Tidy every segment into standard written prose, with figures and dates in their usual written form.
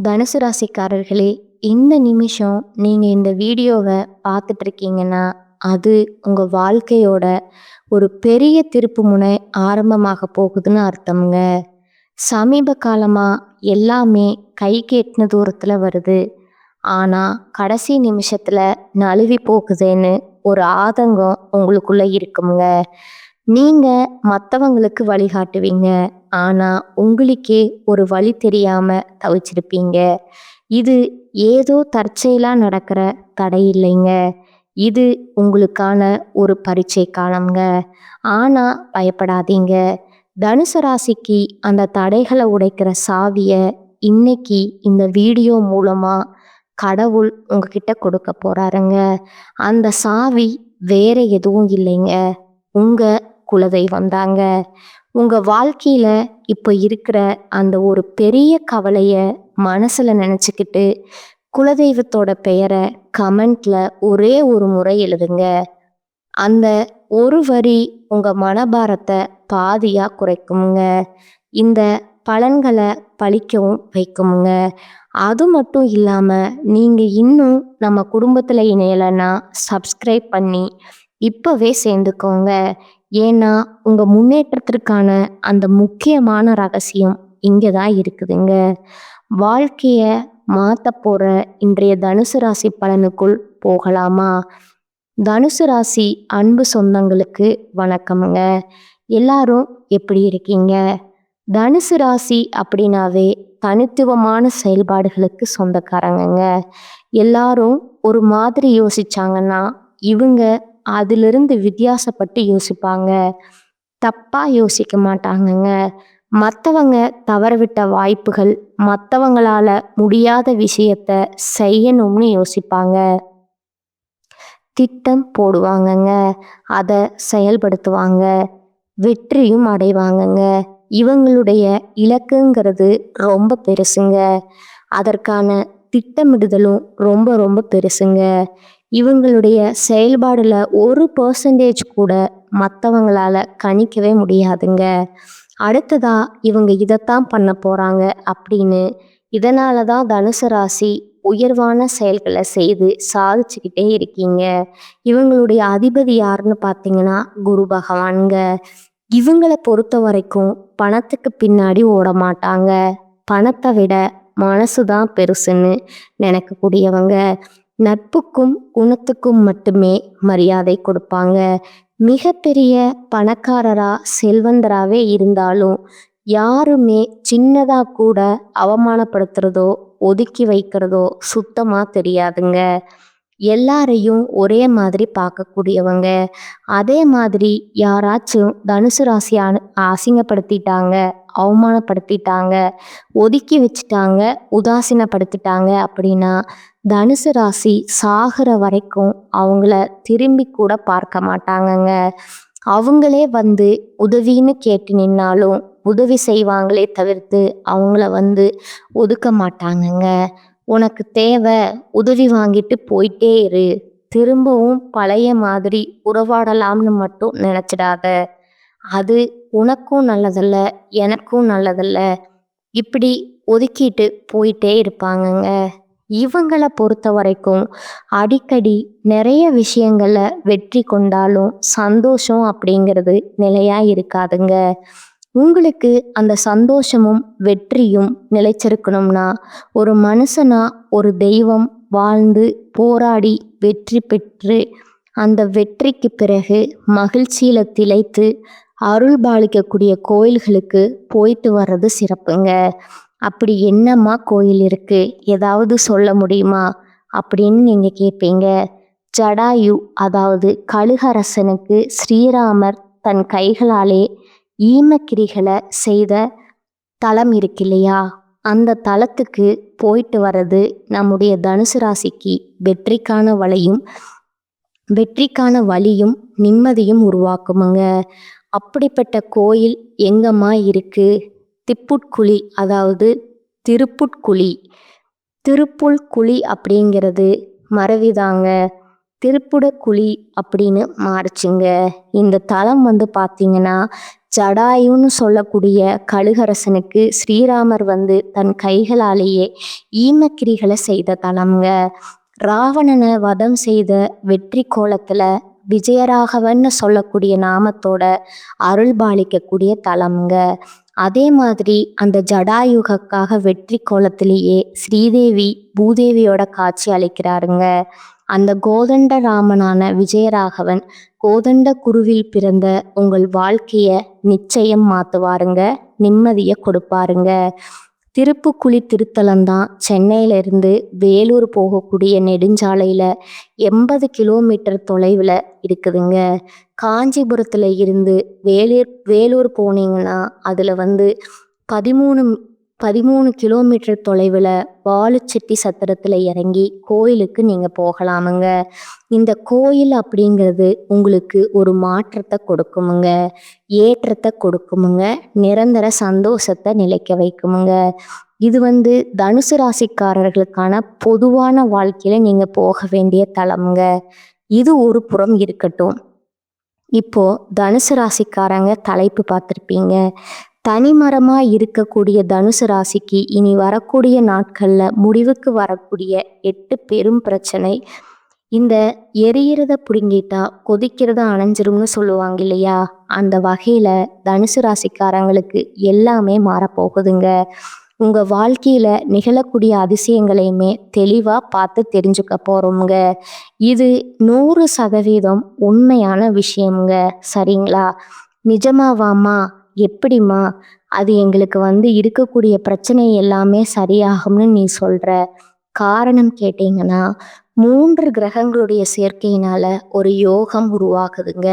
தனுசு ராசிக்காரர்களே, இந்த நிமிஷம் நீங்கள் இந்த வீடியோவை பார்த்துட்டு இருக்கீங்கன்னா அது உங்கள் வாழ்க்கையோட ஒரு பெரிய திருப்பு முனை ஆரம்பமாக போகுதுன்னு அர்த்தம்ங்க. சமீப காலமாக எல்லாமே கைக்கு எட்டின தூரத்தில் வருது. ஆனால் கடைசி நிமிஷத்தில் நழுவி போகுதேன்னு ஒரு ஆதங்கம் உங்களுக்குள்ளே இருக்குங்க. நீங்கள் மற்றவங்களுக்கு வழிகாட்டுவீங்க, ஆனால் உங்களுக்கே ஒரு வழி தெரியாமல் தவிச்சிருப்பீங்க. இது ஏதோ தற்செயலாக நடக்கிற தடை இல்லைங்க. இது உங்களுக்கான ஒரு பரீட்சை காலம்ங்க. ஆனால் பயப்படாதீங்க. தனுசு ராசிக்கு அந்த தடைகளை உடைக்கிற சாவியை இன்னைக்கு இந்த வீடியோ மூலமாக கடவுள் உங்ககிட்ட கொடுக்க போகிறாருங்க. அந்த சாவி வேற எதுவும் இல்லைங்க, உங்கள் குலதெய்வம் தாங்க. உங்கள் வாழ்க்கையில் இப்போ இருக்கிற அந்த ஒரு பெரிய கவலையை மனசில் நினச்சிக்கிட்டு குலதெய்வத்தோட பெயரை கமெண்ட்ல ஒரே ஒரு முறை எழுதுங்க. அந்த ஒரு வரி உங்கள் மனபாரத்தை பாதியாக குறைக்குமுங்க. இந்த பலன்களை பழிக்கவும் வைக்குமுங்க. அது மட்டும் இல்லாமல் நீங்கள் இன்னும் நம்ம குடும்பத்தில் இணையலைன்னா சப்ஸ்கிரைப் பண்ணி இப்போவே சேர்ந்துக்கோங்க. ஏன்னா உங்கள் முன்னேற்றத்திற்கான அந்த முக்கியமான ரகசியம் இங்கே தான் இருக்குதுங்க. வாழ்க்கையை மாற்ற போகிற இன்றைய தனுசு ராசி பலனுக்குள் போகலாமா? தனுசு ராசி அன்பு சொந்தங்களுக்கு வணக்கமுங்க. எல்லாரும் எப்படி இருக்கீங்க? தனுசு ராசி அப்படின்னாவே தனித்துவமான செயல்பாடுகளுக்கு சொந்தக்காரங்க. எல்லாரும் ஒரு மாதிரி யோசிச்சாங்கன்னா இவங்க அதிலிருந்து வித்தியாசப்பட்டு யோசிப்பாங்க. தப்பாக யோசிக்க மாட்டாங்கங்க. மற்றவங்க தவறவிட்ட வாய்ப்புகள், மற்றவங்களால முடியாத விஷயத்த செய்யணும்னு யோசிப்பாங்க. திட்டம் போடுவாங்கங்க, அதை செயல்படுத்துவாங்க, வெற்றியும் அடைவாங்கங்க. இவங்களுடைய இலக்குங்கிறது ரொம்ப பெருசுங்க. அதற்கான திட்டமிடுதலும் ரொம்ப ரொம்ப பெருசுங்க. இவங்களுடைய செயல்பாடில் 1% கூட மற்றவங்களால கணிக்கவே முடியாதுங்க. அடுத்ததா இவங்க இதைத்தான் பண்ண போகிறாங்க அப்படின்னு இதனால தான் தனுசு ராசி உயர்வான செயல்களை செய்து சாதிச்சுக்கிட்டே இருக்கீங்க. இவங்களுடைய அதிபதி யாருன்னு பார்த்தீங்கன்னா குரு பகவானுங்க. இவங்களை பொறுத்த வரைக்கும் பணத்துக்கு பின்னாடி ஓட மாட்டாங்க. பணத்தை விட மனசு தான் பெருசுன்னு நினைக்கக்கூடியவங்க. நட்புக்கும் குணத்துக்கும் மட்டுமே மரியாதை கொடுப்பாங்க. மிகப்பெரிய பணக்காரரா செல்வந்தராகவே இருந்தாலும் யாருமே சின்னதாக கூட அவமானப்படுத்துறதோ ஒதுக்கி வைக்கிறதோ சுத்தமாக தெரியாதுங்க. எல்லாரையும் ஒரே மாதிரி பார்க்கக்கூடியவங்க. அதே மாதிரி யாராச்சும் தனுசு ராசி அசிங்கப்படுத்திட்டாங்க, அவமானப்படுத்திட்டாங்க, ஒதுக்கி வச்சுட்டாங்க, உதாசீனப்படுத்திட்டாங்க அப்படின்னா தனுசு ராசி சாகிற வரைக்கும் அவங்கள திரும்பி கூட பார்க்க மாட்டாங்கங்க. அவங்களே வந்து உதவின்னு கேட்டு நின்னாலும் உதவி செய்வாங்களே தவிர்த்து அவங்கள ஒதுக்க மாட்டாங்கங்க. உனக்கு தேவை, உதவி வாங்கிட்டு போயிட்டே இரு, திரும்பவும் பழைய மாதிரி உறவாடலாம்னு மட்டும் நினச்சிடாத. அது உனக்கும் நல்லதில்ல, எனக்கும் நல்லதில்ல. இப்படி ஒதுக்கிட்டு போயிட்டே இருப்பாங்கங்க. இவங்களை பொறுத்த வரைக்கும் அடிக்கடி நிறைய விஷயங்களில் வெற்றி கொண்டாலும் சந்தோஷம் அப்படிங்கிறது நிலையாக இருக்காதுங்க. உங்களுக்கு அந்த சந்தோஷமும் வெற்றியும் நிலைச்சிருக்கணும்னா ஒரு மனுஷனா ஒரு தெய்வம் வாழ்ந்து போராடி வெற்றி பெற்று அந்த வெற்றிக்கு பிறகு மகிழ்ச்சியில் திளைத்து அருள் பாலிக்கக்கூடிய கோயில்களுக்கு போயிட்டு வர்றது சிறப்புங்க. அப்படி என்னம்மா கோயில் இருக்கு, ஏதாவது சொல்ல முடியுமா அப்படின்னு நீங்கள் கேட்பீங்க. ஜடாயு, அதாவது கழுகரசனுக்கு ஸ்ரீராமர் தன் கைகளாலே ஈமக்கிரிகளை செய்த தலம் இருக்கு இல்லையா, அந்த தலத்துக்கு போயிட்டு வர்றது நம்முடைய தனுசு ராசிக்கு வெற்றிக்கான வழியும் நிம்மதியும் உருவாக்குமுங்க. அப்படிப்பட்ட கோயில் எங்கம்மா இருக்கு? திப்புட்குழி, அதாவது திருப்புட்குழி அப்படிங்கிறது மறவிதாங்க. திருப்புடக்குழி அப்படின்னு மாறுச்சுங்க. இந்த தலம் பார்த்தீங்கன்னா ஜடாயுன்னு சொல்லக்கூடிய கழுகரசனுக்கு ஸ்ரீராமர் வந்து தன் கைகளாலேயே ஈமக்கிரிகளை செய்த தலம்ங்க. ராவணனை வதம் செய்த வெற்றி கோலத்துல விஜயராகவன்னு சொல்லக்கூடிய நாமத்தோட அருள் பாலிக்கக்கூடிய தலம்ங்க. அதே மாதிரி அந்த ஜடாயுகக்காக வெற்றி கோலத்திலேயே ஸ்ரீதேவி பூதேவியோட காட்சி அளிக்கிறாருங்க. அந்த கோதண்ட ராமனான விஜயராகவன் கோதண்ட குருவில் பிறந்த உங்கள் வாழ்க்கைய நிச்சயம் மாத்துவாருங்க, நிம்மதியை கொடுப்பாருங்க. திருப்புக்குழி திருத்தலம்தான் சென்னையிலிருந்து வேலூர் போகக்கூடிய நெடுஞ்சாலையில் 80 கிலோமீட்டர் தொலைவில் இருக்குதுங்க. காஞ்சிபுரத்தில் இருந்து வேலூர் போனீங்கன்னா அதில் வந்து 13 கிலோமீட்டர் தொலைவில் வாலுச்செட்டி சத்திரத்தில் இறங்கி கோயிலுக்கு நீங்கள் போகலாமுங்க. இந்த கோயில் அப்படிங்கிறது உங்களுக்கு ஒரு மாற்றத்தை கொடுக்குமுங்க, ஏற்றத்தை கொடுக்குமுங்க, நிரந்தர சந்தோஷத்தை நிலைக்க வைக்குமுங்க. இது வந்து தனுசு ராசிக்காரர்களுக்கான பொதுவான வாழ்க்கையில நீங்கள் போக வேண்டிய தலமுங்க. இது ஒரு புறம் இருக்கட்டும். இப்போ தனுசு ராசிக்காரங்க தலைப்பு பார்த்துருப்பீங்க. தனிமரமாக இருக்கக்கூடிய தனுசு ராசிக்கு இனி வரக்கூடிய நாட்களில் முடிவுக்கு வரக்கூடிய 8 பெரும் பிரச்சனை. இந்த எரியிறத பிடுங்கிட்டா கொதிக்கிறத அணைஞ்சிரும்னு சொல்லுவாங்க இல்லையா, அந்த வகையில் தனுசு ராசிக்காரங்களுக்கு எல்லாமே மாறப்போகுதுங்க. உங்கள் வாழ்க்கையில் நிகழக்கூடிய அதிசயங்களையுமே தெளிவாக பார்த்து தெரிஞ்சுக்க போகிறோமுங்க. இது 100% உண்மையான விஷயமுங்க. சரிங்களா? நிஜமாவாமா? எப்படிம்மா? அது எங்களுக்கு வந்து இருக்கக்கூடிய பிரச்சனை எல்லாமே சரியாகும்னு நீ சொல்கிற காரணம் கேட்டிங்கன்னா, 3 கிரகங்களுடைய சேர்க்கையினால ஒரு யோகம் உருவாகுதுங்க.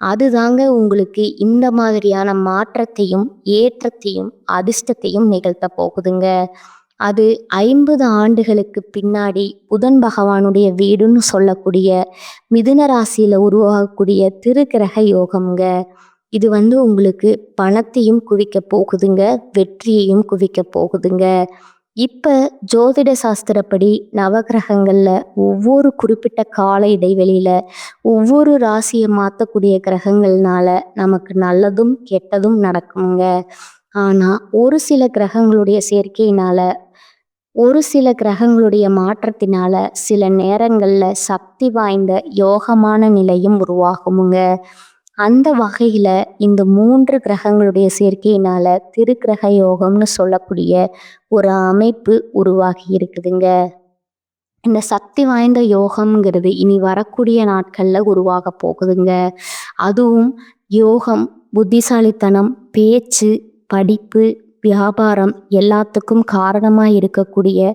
அதுதாங்க உங்களுக்கு இந்த மாதிரியான மாற்றத்தையும் ஏற்றத்தையும் அதிர்ஷ்டத்தையும் நிகழ்த்த போகுதுங்க. அது 50 ஆண்டுகளுக்கு பின்னாடி புதன் பகவானுடைய வீடுன்னு சொல்லக்கூடிய மிதுன ராசியில் உருவாகக்கூடிய திருக்கிரக யோகம்ங்க. இது வந்து உங்களுக்கு பணத்தையும் குவிக்க போகுதுங்க, வெற்றியையும் குவிக்க போகுதுங்க. இப்போ ஜோதிட சாஸ்திரப்படி நவகிரகங்களில் ஒவ்வொரு குறிப்பிட்ட கால இடைவெளியில் ஒவ்வொரு ராசியை மாற்றக்கூடிய கிரகங்கள்னால நமக்கு நல்லதும் கெட்டதும் நடக்குங்க. ஆனால் ஒரு சில கிரகங்களுடைய சேர்க்கையினால, ஒரு சில கிரகங்களுடைய மாற்றத்தினால சில நேரங்களில் சக்தி வாய்ந்த யோகமான நிலையும் உருவாகுமுங்க. அந்த வகையில் இந்த 3 கிரகங்களுடைய சேர்க்கையினால திருக்கிரக யோகம்னு சொல்லக்கூடிய ஒரு அமைப்பு உருவாகி இருக்குதுங்க. இந்த சக்தி வாய்ந்த யோகம்ங்கிறது இனி வரக்கூடிய நாட்களில் உருவாக போகுதுங்க. அதுவும் யோகம், புத்திசாலித்தனம், பேச்சு, படிப்பு, வியாபாரம் எல்லாத்துக்கும் காரணமாக இருக்கக்கூடிய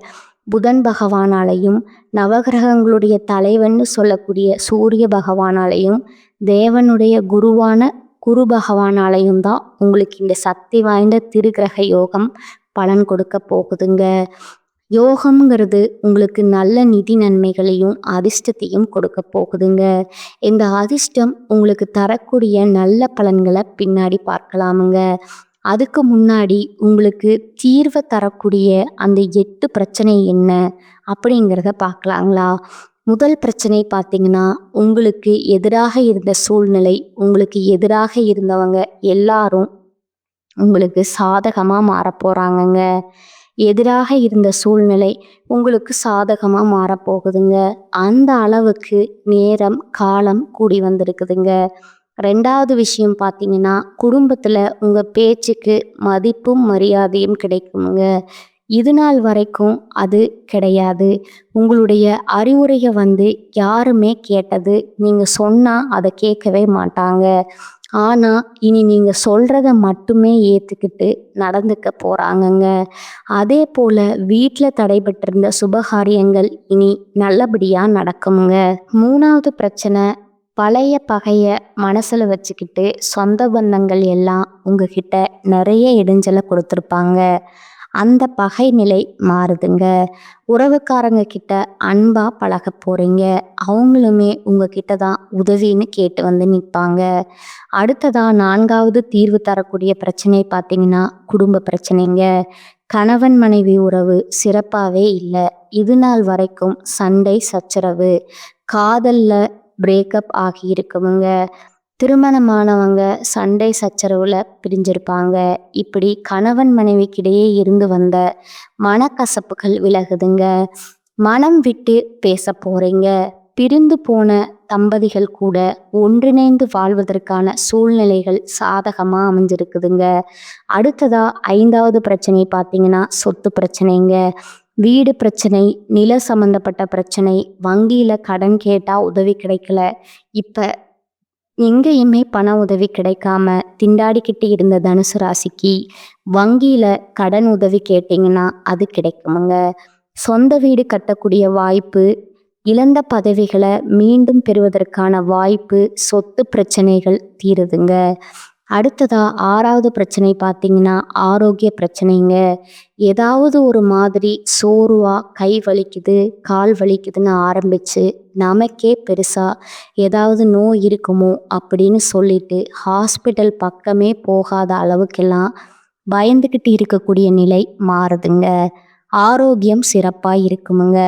புதன் பகவானாலையும், நவகிரகங்களுடைய தலைவன்னு சொல்லக்கூடிய சூரிய பகவானாலையும், தேவனுடைய குருவான குரு பகவானாலையும் தான் உங்களுக்கு இந்த சக்தி வாய்ந்த திருக்கிரக யோகம் பலன் கொடுக்க போகுதுங்க. யோகம்ங்கிறது உங்களுக்கு நல்ல நிதி நன்மைகளையும் அதிர்ஷ்டத்தையும் கொடுக்க போகுதுங்க. இந்த அதிர்ஷ்டம் உங்களுக்கு தரக்கூடிய நல்ல பலன்களை பின்னாடி பார்க்கலாமுங்க. அதுக்கு முன்னாடி உங்களுக்கு தீர்வை தரக்கூடிய அந்த 8 பிரச்சனை என்ன அப்படிங்கிறத பார்க்கலாங்களா? முதல் பிரச்சனை பார்த்தீங்கன்னா, உங்களுக்கு எதிராக இருந்த சூழ்நிலை, உங்களுக்கு எதிராக இருந்தவங்க எல்லாரும் உங்களுக்கு சாதகமாக மாறப்போகிறாங்கங்க. எதிராக இருந்த சூழ்நிலை உங்களுக்கு சாதகமாக மாறப்போகுதுங்க. அந்த அளவுக்கு நேரம் காலம் கூடி வந்திருக்குதுங்க. 2வது விஷயம் பார்த்தீங்கன்னா, குடும்பத்தில் உங்கள் பேச்சுக்கு மதிப்பும் மரியாதையும் கிடைக்குங்க. இது நாள் வரைக்கும் அது கிடையாது. உங்களுடைய அறிவுரையை வந்து யாருமே கேட்டது நீங்கள் சொன்னால் அதை கேட்கவே மாட்டாங்க. ஆனால் இனி நீங்கள் சொல்கிறத மட்டுமே ஏற்றுக்கிட்டு நடந்துக்க போகிறாங்கங்க. அதே போல் வீட்டில் தடைபட்டிருந்த சுபகாரியங்கள் இனி நல்லபடியாக நடக்குங்க. 3வது பிரச்சனை, பழைய பகையை மனசில் வச்சுக்கிட்டு சொந்த பந்தங்கள் எல்லாம் உங்ககிட்ட நிறைய இடைஞ்சலை கொடுத்துருப்பாங்க. அந்த பகை நிலை மாறுதுங்க. உறவுக்காரங்க கிட்ட அன்பாக பழக போகிறீங்க. அவங்களுமே உங்ககிட்ட தான் உதவின்னு கேட்டு வந்து நிற்பாங்க. அடுத்ததாக 4வது தீர்வு தரக்கூடிய பிரச்சனை பார்த்தீங்கன்னா, குடும்ப பிரச்சனைங்க. கணவன் மனைவி உறவு சிறப்பாகவே இல்லை. இது நாள் வரைக்கும் சண்டை சச்சரவு, காதலில் பிரேக்கப் ஆகி இருக்குமுங்க. திருமணமானவங்க சண்டை சச்சரவுல பிரிஞ்சிருப்பாங்க. இப்படி கணவன் மனைவிக்கிடையே இருந்து வந்த மனக்கசப்புகள் விலகுதுங்க. மனம் விட்டு பேச போறீங்க. பிரிந்து போன தம்பதிகள் கூட ஒன்றிணைந்து வாழ்வதற்கான சூழ்நிலைகள் சாதகமா அமைஞ்சிருக்குதுங்க. அடுத்ததா 5வது பிரச்சனை பார்த்தீங்கன்னா சொத்து பிரச்சனைங்க. வீடு பிரச்சனை, நில சம்பந்தப்பட்ட பிரச்சனை, வங்கியில கடன் கேட்டா உதவி கிடைக்கல. இப்ப எங்கேயுமே பண உதவி கிடைக்காம திண்டாடிக்கிட்டு இருந்த தனுசு ராசிக்கு வங்கியில கடன் உதவி கேட்டீங்கன்னா அது கிடைக்குமுங்க. சொந்த வீடு கட்டக்கூடிய வாய்ப்பு, இழந்த பதவிகளை மீண்டும் பெறுவதற்கான வாய்ப்பு, சொத்து பிரச்சனைகள் தீருதுங்க. அடுத்ததா 6வது பிரச்சனை பார்த்தீங்கன்னா ஆரோக்கிய பிரச்சனைங்க. ஏதாவது ஒரு மாதிரி சோர்வா கை வலிக்குது, கால் வலிக்குதுன்னு ஆரம்பிச்சு நமக்கே பெருசா ஏதாவது நோய் இருக்குமோ அப்படின்னு சொல்லிட்டு ஹாஸ்பிட்டல் பக்கமே போகாத அளவுக்கெல்லாம் பயந்துக்கிட்டு இருக்கக்கூடிய நிலை மாறுதுங்க. ஆரோக்கியம் சிறப்பாக இருக்குமுங்க.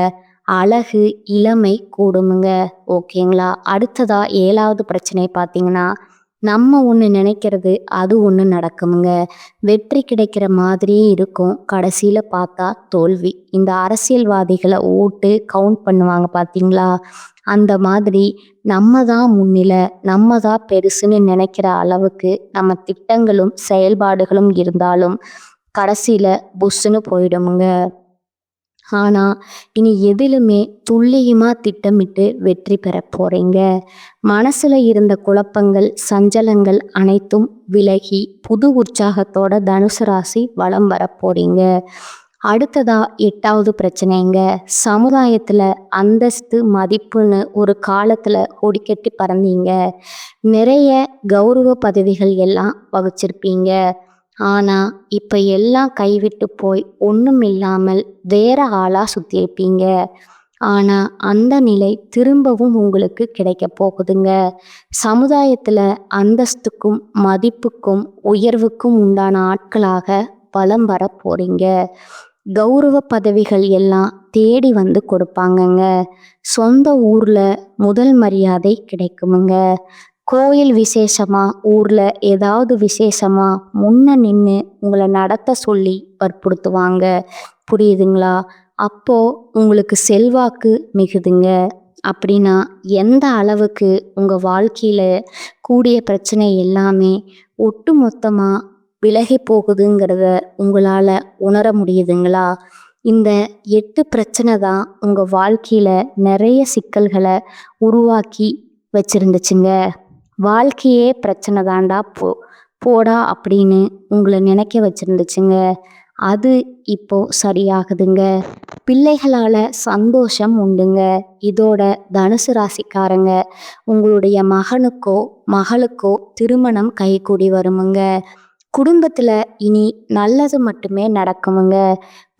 அழகு, இளமை கூடுமுங்க. ஓகேங்களா? அடுத்ததா 7வது பிரச்சனை பார்த்தீங்கன்னா நம்ம ஒன்று நினைக்கிறது அது ஒன்று நடக்குமுங்க. வெற்றி கிடைக்கிற மாதிரியே இருக்கும், கடைசியில் பார்த்தா தோல்வி. இந்த அரசியல்வாதிகளை ஓட்டு கவுண்ட் பண்ணுவாங்க பார்த்தீங்களா? அந்த மாதிரி நம்ம தான் முன்னிலை, நம்ம தான் பெருசுன்னு நினைக்கிற அளவுக்கு நம்ம திட்டங்களும் செயல்பாடுகளும் இருந்தாலும் கடைசியில் புஷ்ஷுன்னு போயிடுமுங்க. ஆனால் இனி எதிலுமே துல்லியமாக திட்டமிட்டு வெற்றி பெற போகிறீங்க. மனசில் இருந்த குழப்பங்கள், சஞ்சலங்கள் அனைத்தும் விலகி புது உற்சாகத்தோட தனுசு ராசி வலம் வர போகிறீங்க. அடுத்ததா 8வது பிரச்சனைங்க. சமுதாயத்தில் அந்தஸ்து, மதிப்புன்னு ஒரு காலத்தில் கொடிக்கட்டி பறந்தீங்க. நிறைய கௌரவ பதவிகள் எல்லாம் வகிச்சிருப்பீங்க. ஆனால் இப்போ எல்லாம் கைவிட்டு போய் ஒன்றும் இல்லாமல் வேற ஆளாக சுற்றியிருப்பீங்க. ஆனால் அந்த நிலை திரும்பவும் உங்களுக்கு கிடைக்க போகுதுங்க. சமுதாயத்தில் அந்தஸ்துக்கும் மதிப்புக்கும் உயர்வுக்கும் உண்டான ஆட்களாக வலம் வர போகிறீங்க. கௌரவ பதவிகள் எல்லாம் தேடி வந்து கொடுப்பாங்கங்க. சொந்த ஊரில் முதல் மரியாதை கிடைக்குமுங்க. கோயில் விசேஷமா, ஊரில் ஏதாவது விசேஷமா முன்ன நின்று உங்களை நடத்த சொல்லி வற்புறுத்துவாங்க. புரியுதுங்களா? அப்போது உங்களுக்கு செல்வாக்கு மிகுதுங்க. அப்படின்னா எந்த அளவுக்கு உங்கள் வாழ்க்கையில் கூடிய பிரச்சனை எல்லாமே ஒட்டு மொத்தமாக விலகி போகுதுங்கிறத உங்களால் உணர முடியுதுங்களா? இந்த 8 பிரச்சனை தான் உங்கள் வாழ்க்கையில் நிறைய சிக்கல்களை உருவாக்கி வச்சிருந்துச்சுங்க. வாழ்க்கையே பிரச்சனை தாண்டா போடா அப்படின்னு உங்களை நினைக்க வச்சிருந்துச்சுங்க. அது இப்போ சரியாகுதுங்க. பிள்ளைகளால் சந்தோஷம் உண்டுங்க. இதோட தனுசு ராசிக்காரங்க உங்களுடைய மகனுக்கோ மகளுக்கோ திருமணம் கைகூடி வருமுங்க. குடும்பத்தில் இனி நல்லது மட்டுமே நடக்குமுங்க.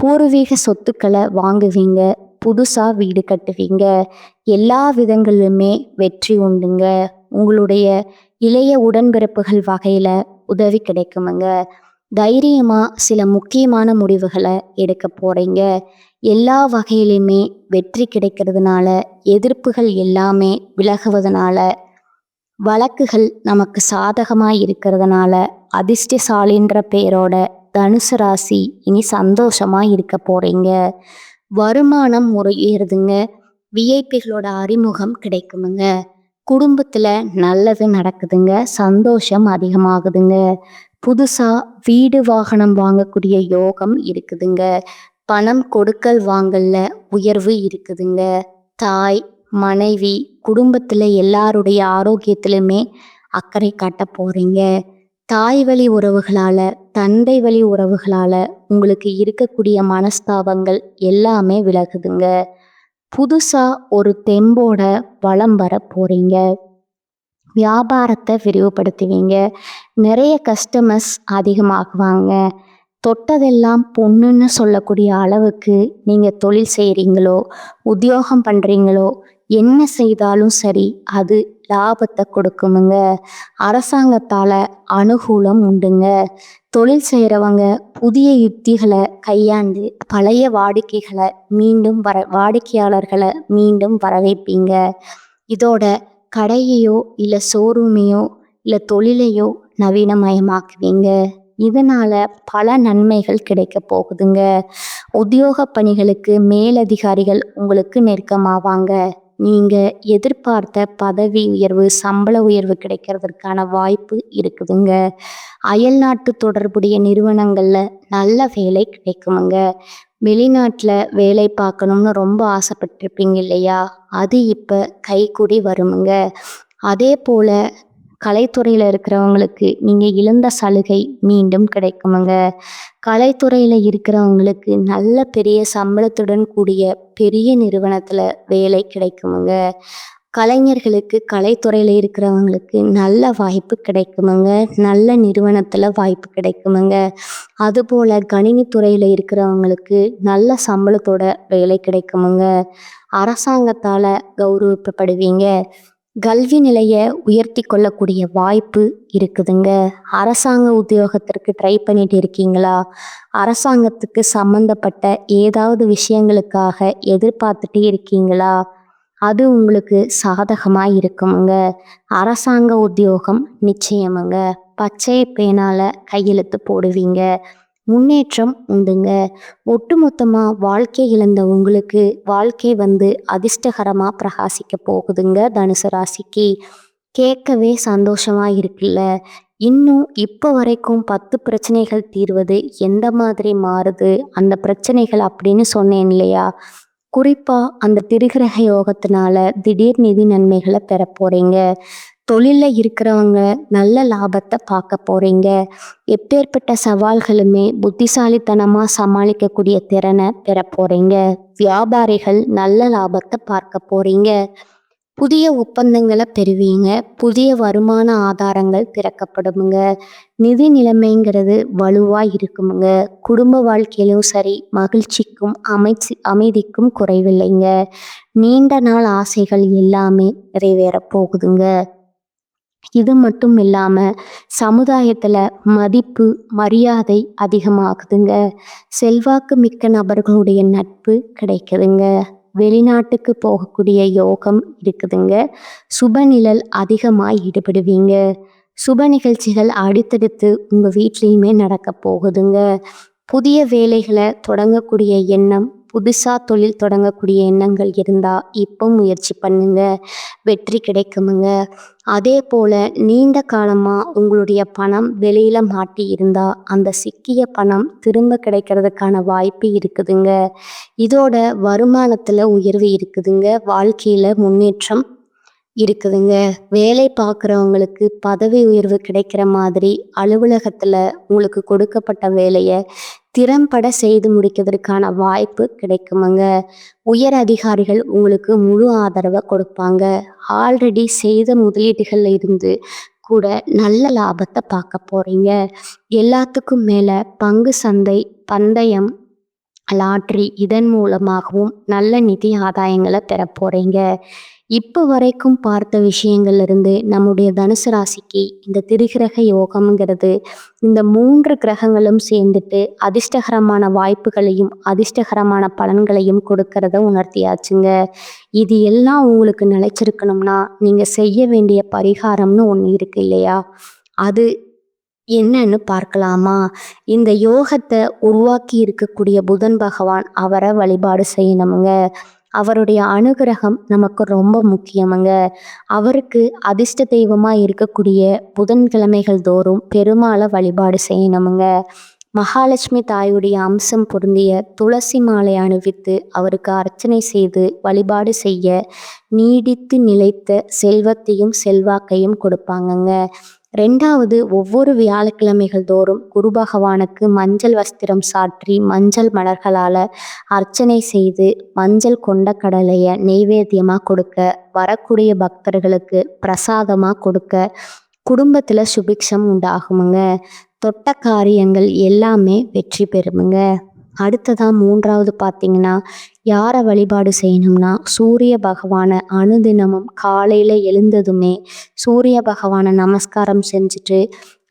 பூர்வீக சொத்துக்களை வாங்குவீங்க, புதுசாக வீடு கட்டுவீங்க. எல்லா விதங்களிலுமே வெற்றி உண்டுங்க. உங்களுடைய இளைய உடன்பிறப்புகள் வகையில் உதவி கிடைக்குமுங்க. தைரியமாக சில முக்கியமான முடிவுகளை எடுக்க போகிறீங்க. எல்லா வகையிலுமே வெற்றி கிடைக்கிறதுனால, எதிர்ப்புகள் எல்லாமே விலகுவதனால, வழக்குகள் நமக்கு சாதகமாக இருக்கிறதுனால அதிர்ஷ்டசாலின்ற பேரோட தனுசு ராசி இனி சந்தோஷமாக இருக்க போகிறீங்க. வருமானம் முறையேறுதுங்க. விஐபிகளோட அறிமுகம் கிடைக்குமுங்க. குடும்பத்தில் நல்லது நடக்குதுங்க. சந்தோஷம் அதிகமாகுதுங்க. புதுசாக வீடு வாகனம் வாங்கக்கூடிய யோகம் இருக்குதுங்க. பணம் கொடுக்கல் வாங்கல்ல உயர்வு இருக்குதுங்க. தாய், மனைவி, குடும்பத்தில் எல்லாருடைய ஆரோக்கியத்திலுமே அக்கறை காட்ட போகிறீங்க. தாய் வழி உறவுகளால், தந்தை வழி உறவுகளால் உங்களுக்கு இருக்கக்கூடிய மனஸ்தாபங்கள் எல்லாமே விலகுதுங்க. புதுசாக ஒரு தெம்போட வலம் வர போகிறீங்க. வியாபாரத்தை விரிவுபடுத்துவீங்க. நிறைய கஸ்டமர்ஸ் அதிகமாகுவாங்க. தொட்டதெல்லாம் பொண்ணுன்னு சொல்லக்கூடிய அளவுக்கு நீங்கள் தொழில் செய்கிறீங்களோ, உத்தியோகம் பண்ணுறீங்களோ, என்ன செய்தாலும் சரி அது லாபத்தை கொடுக்குமுங்க. அரசாங்கத்தால் அனுகூலம் உண்டுங்க. தொழில் செய்கிறவங்க புதிய யுக்திகளை கையாண்டு பழைய வாடிக்கையாளர்களை மீண்டும் வர வைப்பீங்க. இதோட கடையையோ இல்லை ஷோரூமையோ இல்லை தொழிலையோ நவீனமயமாக்குவீங்க. இதனால பல நன்மைகள் கிடைக்க போகுதுங்க. உத்தியோக பணிகளுக்கு மேலதிகாரிகள் உங்களுக்கு நெருக்கமாவாங்க. நீங்க எதிர்பார்த்த பதவி உயர்வு, சம்பள உயர்வு கிடைக்கிறதுக்கான வாய்ப்பு இருக்குதுங்க. அயல்நாட்டு தொடர்புடைய நிறுவனங்கள்ல நல்ல வேலை கிடைக்குமுங்க. வெளிநாட்டுல வேலை பார்க்கணும்னு ரொம்ப ஆசைப்பட்டிருப்பீங்க இல்லையா? அது இப்ப கைகூடி வருமுங்க. அதே போல கலைத்துறையில இருக்கிறவங்களுக்கு நீங்க இழந்த சலுகை மீண்டும் கிடைக்குமுங்க. கலைத்துறையில இருக்கிறவங்களுக்கு நல்ல பெரிய சம்பளத்துடன் கூடிய பெரிய நிறுவனத்துல வேலை கிடைக்குமுங்க. கலைஞர்களுக்கு கலைத்துறையில இருக்கிறவங்களுக்கு நல்ல வாய்ப்பு கிடைக்குமுங்க. நல்ல நிறுவனத்துல வாய்ப்பு கிடைக்குமுங்க. அதுபோல கணினித்துறையில இருக்கிறவங்களுக்கு நல்ல சம்பளத்தோட வேலை கிடைக்குமுங்க. அரசாங்கத்தால கௌரவிக்கப்படுவீங்க. கல்வி நிலையை உயர்த்தி கொள்ளக்கூடிய வாய்ப்பு இருக்குதுங்க. அரசாங்க உத்தியோகத்திற்கு ட்ரை பண்ணிட்டு இருக்கீங்களா? அரசாங்கத்துக்கு சம்பந்தப்பட்ட ஏதாவது விஷயங்களுக்காக எதிர்பார்த்துட்டு இருக்கீங்களா? அது உங்களுக்கு சாதகமாக இருக்குமுங்க. அரசாங்க உத்தியோகம் நிச்சயமுங்க. பச்சை பேனால கையெழுத்து போடுவீங்க. முன்னேற்றம் உண்டுங்க. ஒட்டுமொத்தமாக வாழ்க்கை இழந்த உங்களுக்கு வாழ்க்கை அதிர்ஷ்டகரமாக பிரகாசிக்க போகுதுங்க. தனுசு ராசிக்கு கேட்கவே சந்தோஷமா இருக்குல்ல. இன்னும் இப்போ வரைக்கும் 10 பிரச்சனைகள் தீர்வது எந்த மாதிரி மாறுது அந்த பிரச்சனைகள் அப்படின்னு சொன்னேன் இல்லையா? குறிப்பா அந்த திரிகிரக யோகத்தினால திடீர் நிதி நன்மைகளை பெற போறீங்க. தொழில்ல இருக்கிறவங்க நல்ல லாபத்தை பார்க்க போறீங்க. எப்பேற்பட்ட சவால்களுமே புத்திசாலித்தனமா சமாளிக்கக்கூடிய திறனை பெற போறீங்க. வியாபாரிகள் நல்ல லாபத்தை பார்க்க போறீங்க. புதிய ஒப்பந்தங்களை பெறுவீங்க. புதிய வருமான ஆதாரங்கள் திறக்கப்படுமுங்க. நிதி நிலைமைங்கிறது வலுவா இருக்குமுங்க. குடும்ப வாழ்க்கையிலும் சரி, மகிழ்ச்சிக்கும் அமைதிக்கும் குறைவில்லைங்க. நீண்ட நாள் ஆசைகள் எல்லாமே நிறைவேற போகுதுங்க. இது மட்டும் இல்லாம சமுதாயத்துல மதிப்பு, மரியாதை அதிகமாகுதுங்க. செல்வாக்கு மிக்க நபர்களுடைய நட்பு கிடைக்குதுங்க. வெளிநாட்டுக்கு போகக்கூடிய யோகம் இருக்குதுங்க. சுபநிழல் அதிகமாக ஈடுபடுவீங்க. சுப நிகழ்ச்சிகள் அடுத்தடுத்து உங்க வீட்லேயுமே நடக்க போகுதுங்க. புதிய வேலைகளை தொடங்கக்கூடிய எண்ணம், புதுசா தொழில் தொடங்கக்கூடிய எண்ணங்கள் இருந்தா இப்போ முயற்சி பண்ணுங்க. வெற்றி கிடைக்குமுங்க. அதே போல நீண்ட காலமா உங்களுடைய பணம் வெளியில மாட்டி இருந்தா அந்த சிக்கிய பணம் திரும்ப கிடைக்கிறதுக்கான வாய்ப்பு இருக்குதுங்க. இதோட வருமானத்துல உயர்வு இருக்குதுங்க. வாழ்க்கையில முன்னேற்றம் இருக்குதுங்க. வேலை பார்க்குறவங்களுக்கு பதவி உயர்வு கிடைக்கிற மாதிரி அலுவலகத்துல உங்களுக்கு கொடுக்கப்பட்ட வேலையை திறம்பட செய்து முடிக்கிறதுக்கான வாய்ப்பு கிடைக்குமுங்க. உயர் அதிகாரிகள் உங்களுக்கு முழு ஆதரவை கொடுப்பாங்க. ஆல்ரெடி செய்த முதலீடுகள்ல இருந்து கூட நல்ல லாபத்தை பார்க்க போறீங்க. எல்லாத்துக்கும் மேல பங்கு சந்தை, பந்தயம், லாட்ரி இதன் மூலமாகவும் நல்ல நிதி ஆதாயங்களை பெற போறீங்க. இப்போ வரைக்கும் பார்த்த விஷயங்கள்ல இருந்து நம்முடைய தனுசு ராசிக்கு இந்த திரிகிரக யோகம்ங்கிறது இந்த 3 கிரகங்களும் சேர்ந்துட்டு அதிர்ஷ்டகரமான வாய்ப்புகளையும் அதிர்ஷ்டகரமான பலன்களையும் கொடுக்கறத உணர்த்தியாச்சுங்க. இது எல்லாம் உங்களுக்கு நிலைச்சிருக்கணும்னா நீங்க செய்ய வேண்டிய பரிகாரம்னு ஒன்று இருக்கு இல்லையா? அது என்னன்னு பார்க்கலாமா? இந்த யோகத்தை உருவாக்கி இருக்கக்கூடிய புதன் பகவான், அவரை வழிபாடு செய்யணுமுங்க. அவருடைய அனுகிரகம் நமக்கு ரொம்ப முக்கியமுங்க. அவருக்கு அதிர்ஷ்ட தெய்வமா இருக்கக்கூடிய புதன்கிழமைகள் தோறும் பெருமாளை வழிபாடு செய்யணுமுங்க. மகாலட்சுமி தாயுடைய அம்சம் பொருந்திய துளசி மாலை அணிவித்து அவருக்கு அர்ச்சனை செய்து வழிபாடு செய்ய நீடித்து நிலைத்த செல்வத்தையும் செல்வாக்கையும் கொடுப்பாங்கங்க. 2வது, ஒவ்வொரு வியாழக்கிழமைகள் தோறும் குரு பகவானுக்கு மஞ்சள் வஸ்திரம் சாற்றி மஞ்சள் மலர்களால் அர்ச்சனை செய்து மஞ்சள் கொண்ட கடலையை நெய்வேத்தியமாக கொடுக்க, வரக்கூடிய பக்தர்களுக்கு பிரசாதமாக கொடுக்க குடும்பத்தில் சுபிக்ஷம் உண்டாகுமுங்க. தொட்ட காரியங்கள் எல்லாமே வெற்றி பெறுமுங்க. அடுத்ததாக 3வது பார்த்தீங்கன்னா, யாரை வழிபாடு செய்யணும்னா சூரிய பகவானை அனுதினமும் காலையில் எழுந்ததுமே சூரிய பகவானை நமஸ்காரம் செஞ்சுட்டு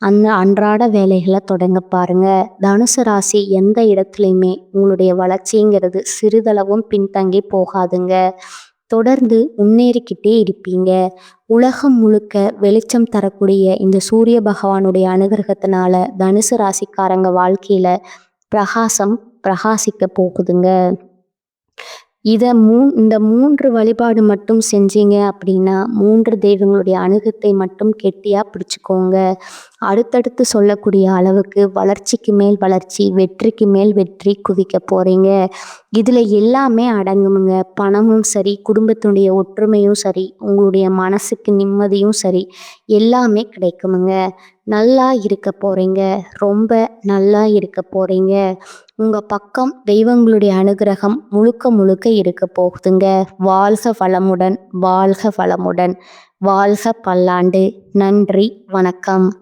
அந்த அன்றாட வேலைகளை தொடங்க பாருங்க. தனுசு ராசி எந்த இடத்துலையுமே உங்களுடைய வளர்ச்சிங்கிறது சிறிதளவும் பின்தங்கி போகாதுங்க. தொடர்ந்து முன்னேறிக்கிட்டே இருப்பீங்க. உலகம் முழுக்க வெளிச்சம் தரக்கூடிய இந்த சூரிய பகவானுடைய அனுகிரகத்தினால தனுசு ராசிக்காரங்க வாழ்க்கையில பிரகாசம் பிரகாசிக்க போகுதுங்க. இந்த 3 வழிபாடு மட்டும் செஞ்சீங்க அப்படின்னா 3 தெய்வங்களுடைய அனுகத்தை மட்டும் கெட்டியா பிடிச்சுக்கோங்க. அடுத்தடுத்து சொல்லக்கூடிய அளவுக்கு வளர்ச்சிக்கு மேல் வளர்ச்சி, வெற்றிக்கு மேல் வெற்றி குவிக்க போறீங்க. இதில் எல்லாமே அடங்குமுங்க. பணமும் சரி, குடும்பத்தினுடைய ஒற்றுமையும் சரி, உங்களுடைய மனசுக்கு நிம்மதியும் சரி, எல்லாமே கிடைக்குமுங்க. நல்லா இருக்க போறீங்க. ரொம்ப நல்லா இருக்க போறீங்க. உங்கள் பக்கம் தெய்வங்களுடைய அனுகிரகம் முழுக்க முழுக்க இருக்க போகுதுங்க. வாழ்க வளமுடன், வாழ்க வளமுடன், வாழ்க பல்லாண்டு. நன்றி, வணக்கம்.